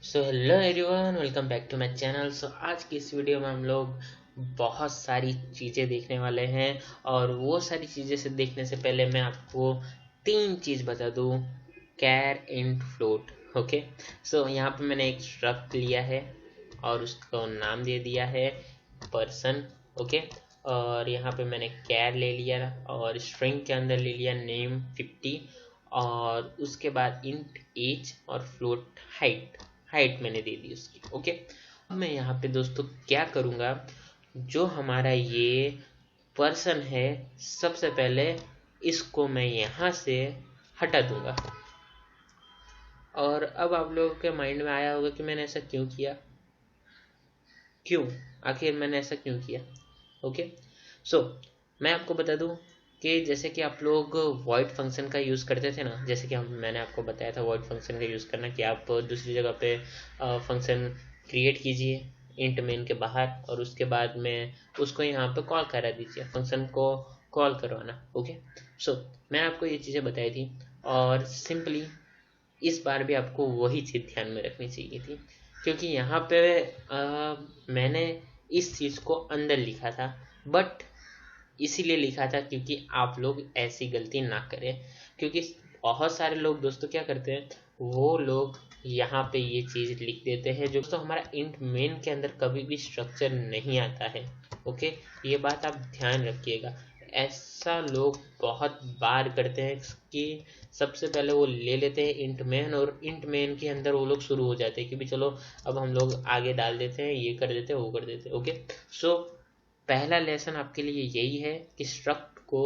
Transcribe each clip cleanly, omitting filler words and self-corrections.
So hello everyone, welcome back to my channel. आज की इस वीडियो में हम लोग बहुत सारी चीज़ें देखने वाले हैं। और वो सारी चीज़ें से देखने से पहले मैं आपको तीन चीज़ बता दूँ। Char and float. Okay, so यहाँ पे मैंने एक स्ट्रक्ट लिया है और उसको नाम दे दिया है पर्सन। ओके, और यहाँ पे मैंने कैर ले लिया और स्ट्रिंग के अंदर ले लिया नेम 50, और उसके बाद इंट एज और फ्लोट हाइट मैंने दे दी उसकी। ओके, अब मैं यहाँ पे दोस्तों क्या करूँगा, जो हमारा ये पर्सन है सबसे पहले इसको मैं यहाँ से हटा दूंगा। और अब आप लोगों के माइंड में आया होगा कि मैंने ऐसा क्यों किया, क्यों आखिर मैंने ऐसा क्यों किया। ओके, सो मैं आपको बता दूं कि जैसे कि आप लोग वॉइड फंक्शन का यूज़ करते थे ना, जैसे कि मैंने आपको बताया था वॉइड फंक्शन का यूज़ करना कि आप दूसरी जगह पे फंक्शन क्रिएट कीजिए इंट मेन के बाहर, और उसके बाद में उसको यहाँ पे कॉल करा दीजिए, फंक्शन को कॉल करवाना। ओके, सो मैं आपको ये चीज़ें बताई थी, और सिंपली इस बार भी आपको वही चीज़ ध्यान में रखनी चाहिए थी, क्योंकि यहाँ पे मैंने इस चीज़ को अंदर लिखा था, बट इसीलिए लिखा था क्योंकि आप लोग ऐसी गलती ना करें। क्योंकि बहुत सारे लोग दोस्तों क्या करते हैं, वो लोग यहाँ पे ये चीज़ लिख देते हैं जो दोस्तों हमारा इंट मेन के अंदर कभी भी स्ट्रक्चर नहीं आता है। ओके, ये बात आप ध्यान रखिएगा। ऐसा लोग बहुत बार करते हैं कि सबसे पहले वो ले लेते हैं इंट मेन, और इंट मेन के अंदर वो लोग शुरू हो जाते हैं कि भी चलो अब हम लोग आगे डाल देते हैं, ये कर देते हैं, वो कर देते हैं। ओके, सो पहला लेसन आपके लिए यही है कि स्ट्रक्ट को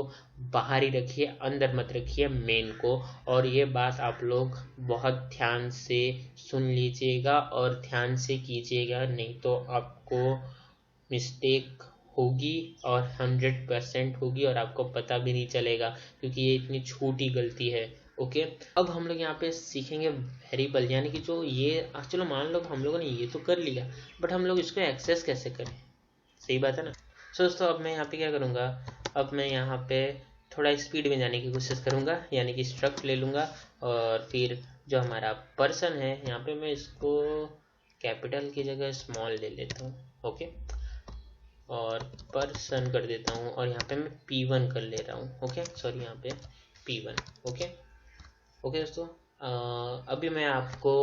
बाहर ही रखिए, अंदर मत रखिए मेन को। और ये बात आप लोग बहुत ध्यान से सुन लीजिएगा और ध्यान से कीजिएगा, नहीं तो आपको मिस्टेक होगी और 100% होगी और आपको पता भी नहीं चलेगा, क्योंकि ये इतनी छोटी गलती है। ओके, अब हम लोग यहाँ पे सीखेंगे वेरिएबल, यानी कि जो ये चलो मान लो हम लोगों ने ये तो कर लिया, बट हम लोग इसको एक्सेस कैसे करें। सही बात है ना। दोस्तों अब मैं यहाँ पे क्या करूँगा, अब मैं यहाँ पे थोड़ा स्पीड में जाने की कोशिश करूँगा, यानी कि स्ट्रक्ट ले लूँगा और फिर जो हमारा पर्सन है यहाँ पे मैं इसको कैपिटल की जगह स्मॉल ले लेता हूँ। ओके, और पर्सन कर देता हूँ, और यहाँ पे मैं P1 कर ले रहा हूँ। ओके, सॉरी, यहाँ पे P1। ओके ओके दोस्तों, अभी मैं आपको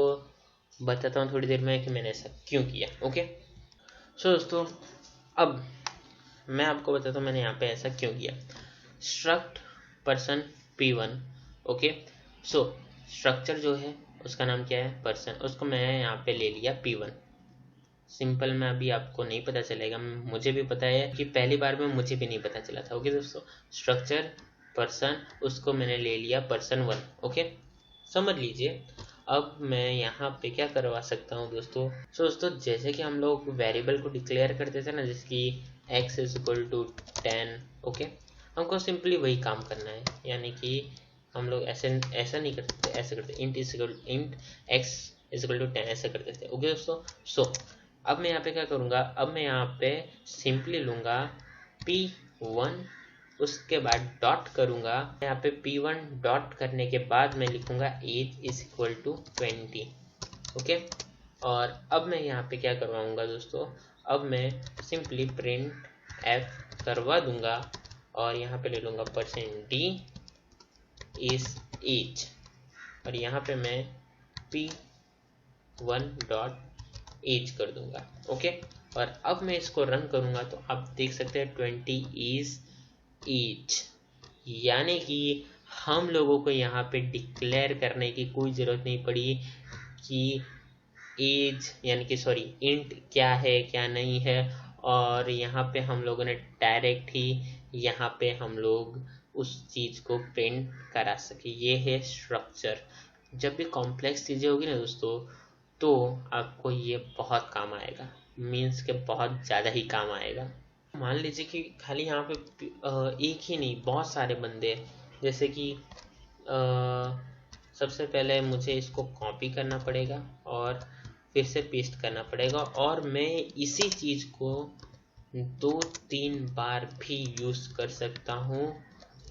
बताता हूँ थोड़ी देर में कि मैंने ऐसा क्यों किया। ओके, सो दोस्तों अब मैं आपको बताता हूँ मैंने यहाँ पे ऐसा क्यों किया। Struct person P1। Okay, so structure जो है उसका नाम क्या है, पर्सन, उसको मैं यहाँ पे ले लिया P1। सिंपल में अभी आपको नहीं पता चलेगा, मुझे भी पता है कि पहली बार में मुझे भी नहीं पता चला था। ओके दोस्तों, स्ट्रक्चर पर्सन, उसको मैंने ले लिया पर्सन 1। ओके, समझ लीजिए। अब मैं यहाँ पे क्या करवा सकता हूँ दोस्तों, सो दोस्तों जैसे कि हम लोग वेरिएबल को डिक्लेयर करते थे ना, जैसे कि x is equal to 10। Okay, हमको सिंपली वही काम करना है, यानी कि हम लोग ऐसे ऐसा नहीं करते, ऐसे करते int x is equal to 10 ऐसे करते थे। ओके दोस्तों, सो अब मैं यहाँ पे क्या करूँगा, अब मैं यहाँ पे सिंपली लूँगा P1, उसके बाद डॉट करूँगा यहाँ पे P1 डॉट करने के बाद मैं लिखूँगा age is equal to 20। Okay, और अब मैं यहाँ पे क्या करवाऊँगा दोस्तों, अब मैं सिंपली प्रिंट f करवा दूँगा, और यहाँ पे ले लूँगा %d इज एज, और यहाँ पे मैं P1 डॉट एज कर दूंगा। ओके, और अब मैं इसको रन करूंगा तो आप देख सकते हैं 20 इज एज, यानी कि हम लोगों को यहाँ पे डिक्लेयर करने की कोई ज़रूरत नहीं पड़ी कि एज यानी कि सॉरी इंट क्या है क्या नहीं है, और यहाँ पे हम लोगों ने डायरेक्ट ही यहाँ पे हम लोग उस चीज़ को प्रिंट करा सके। ये है स्ट्रक्चर। जब भी कॉम्प्लेक्स चीज़ें होगी ना दोस्तों, तो आपको ये बहुत काम आएगा, मीन्स के बहुत ज़्यादा ही काम आएगा। मान लीजिए कि खाली यहाँ पे एक ही नहीं बहुत सारे बंदे, जैसे कि सबसे पहले मुझे इसको कॉपी करना पड़ेगा और फिर से पेस्ट करना पड़ेगा, और मैं इसी चीज़ को 2-3 बार भी यूज़ कर सकता हूँ।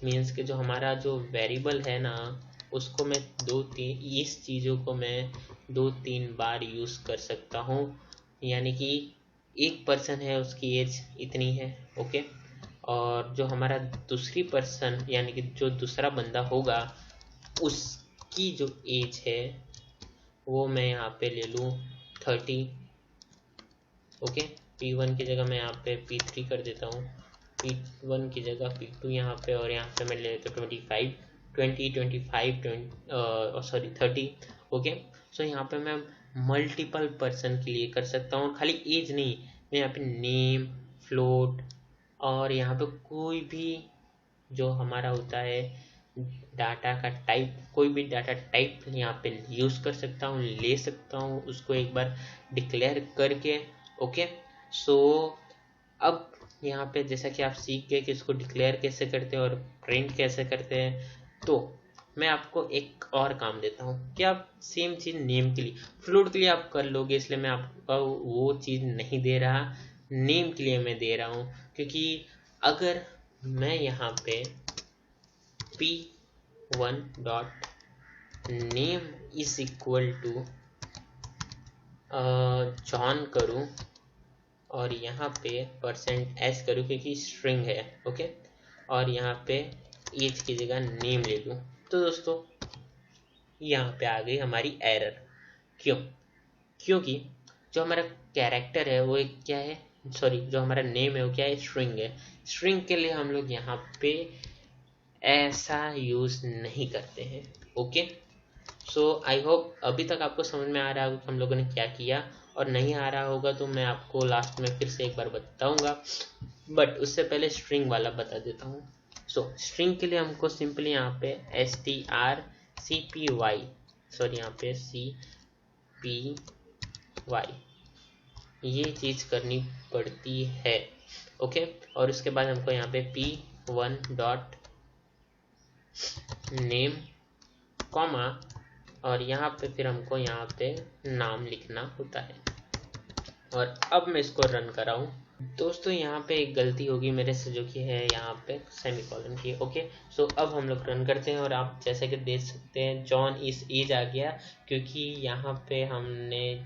मीन्स के जो हमारा जो वेरिएबल है ना, उसको मैं 2-3 इस चीज़ों को मैं 2-3 बार यूज़ कर सकता हूँ, यानी कि एक पर्सन है उसकी एज इतनी है। ओके, और जो हमारा दूसरी पर्सन यानी कि जो दूसरा बंदा होगा उसकी जो एज है वो मैं यहाँ पे ले लूँ 30। ओके, P1 की जगह मैं यहाँ पे P3 कर देता हूँ, P1 की जगह P2 यहाँ पे, और यहाँ पे मैं ले लेता हूँ 30। ओके, सो यहाँ पे मैं मल्टीपल पर्सन के लिए कर सकता हूँ, खाली एज नहीं, मैं यहाँ पे नेम, फ्लोट और यहाँ पे कोई भी जो हमारा होता है डाटा का टाइप, कोई भी डाटा टाइप यहाँ पे यूज़ कर सकता हूँ, ले सकता हूँ उसको एक बार डिक्लेयर करके। ओके, सो अब यहाँ पे जैसा कि आप सीख गए कि इसको डिक्लेयर कैसे करते हैं और प्रिंट कैसे करते हैं, तो मैं आपको एक और काम देता हूँ कि आप सेम चीज़ नेम के लिए, फ्लोट के लिए आप कर लोगे, इसलिए मैं आपको वो चीज़ नहीं दे रहा, नेम के लिए मैं दे रहा हूँ। क्योंकि अगर मैं यहाँ पे P1 dot name is equal to John करूँ और यहाँ पे %s करूँ क्योंकि स्ट्रिंग है। ओके, और यहाँ पे एज की जगह नेम ले लूँ, तो दोस्तों यहाँ पे आ गई हमारी एरर। क्यों? क्योंकि जो हमारा कैरेक्टर है वो एक क्या है, सॉरी जो हमारा नेम है वो क्या है, स्ट्रिंग है। स्ट्रिंग के लिए हम लोग यहाँ पे ऐसा यूज़ नहीं करते हैं। ओके, सो आई होप अभी तक आपको समझ में आ रहा होगा हम लोगों ने क्या किया, और नहीं आ रहा होगा तो मैं आपको लास्ट में फिर से एक बार बताऊंगा, बट उससे पहले स्ट्रिंग वाला बता देता हूँ। सो स्ट्रिंग के लिए हमको सिंपली यहाँ पे strcpy, सॉरी यहाँ पे cpy ये चीज़ करनी पड़ती है। ओके, और उसके बाद हमको यहाँ पे P1 डॉट नेम कॉमा, और यहाँ पे फिर हमको यहाँ पे नाम लिखना होता है। और अब मैं इसको रन कराऊँ, दोस्तों यहाँ पे एक गलती होगी मेरे से जो कि है यहाँ पे सेमीकोलन की। ओके, सो अब हम लोग रन करते हैं और आप जैसे कि देख सकते हैं जॉन इस एज आ गया, क्योंकि यहाँ पे हमने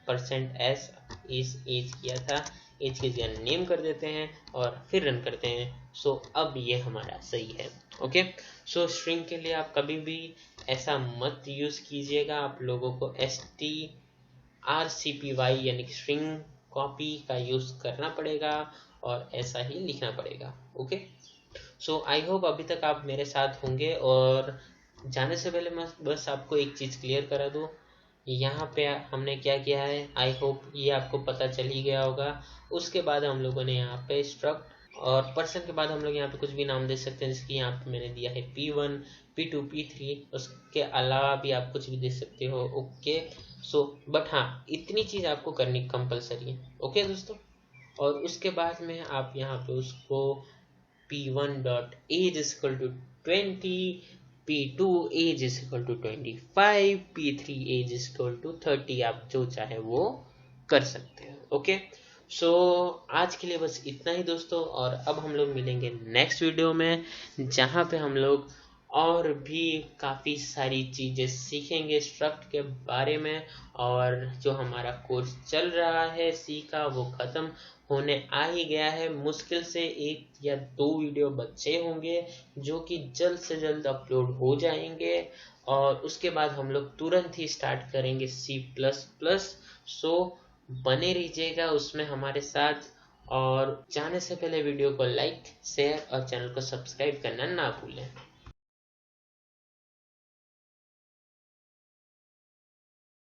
%s इस एज किया था, एज की जगह नेम कर देते हैं और फिर रन करते हैं। सो अब ये हमारा सही है। ओके, सो स्ट्रिंग के लिए आप कभी भी ऐसा मत यूज़ कीजिएगा, आप लोगों को strcpy यानी कि स्ट्रिंग कॉपी का यूज़ करना पड़ेगा और ऐसा ही लिखना पड़ेगा। ओके, सो आई होप अभी तक आप मेरे साथ होंगे, और जाने से पहले मैं बस आपको एक चीज़ क्लियर करा दूँ, यहाँ पे हमने क्या किया है, आई होप ये आपको पता चल ही गया होगा। उसके बाद हम लोगों ने यहाँ पे स्ट्रक्ट और पर्सन के बाद हम लोग यहाँ पे कुछ भी नाम दे सकते हैं, जैसे कि यहाँ पे मैंने दिया है P1, P2, P3, उसके अलावा भी आप कुछ भी दे सकते हो। ओके, सो बट हाँ इतनी चीज़ आपको करनी कंपलसरी है। ओके दोस्तों, और उसके बाद में आप यहाँ पे उसको P1 dot age equal to 20, P2 age equal to 25, P3 age equal to 30, आप जो चाहे वो कर सकते हो। ओके, सो आज के लिए बस इतना ही दोस्तों, और अब हम लोग मिलेंगे नेक्स्ट वीडियो में जहाँ पे हम लोग और भी काफ़ी सारी चीज़ें सीखेंगे स्ट्रक्ट के बारे में, और जो हमारा कोर्स चल रहा है सी का वो ख़त्म होने आ ही गया है। मुश्किल से 1 या 2 वीडियो बचे होंगे जो कि जल्द से जल्द अपलोड हो जाएंगे, और उसके बाद हम लोग तुरंत ही स्टार्ट करेंगे C++। सो बने रहिएगा उसमें हमारे साथ, और जाने से पहले वीडियो को लाइक, शेयर और चैनल को सब्सक्राइब करना ना भूलें।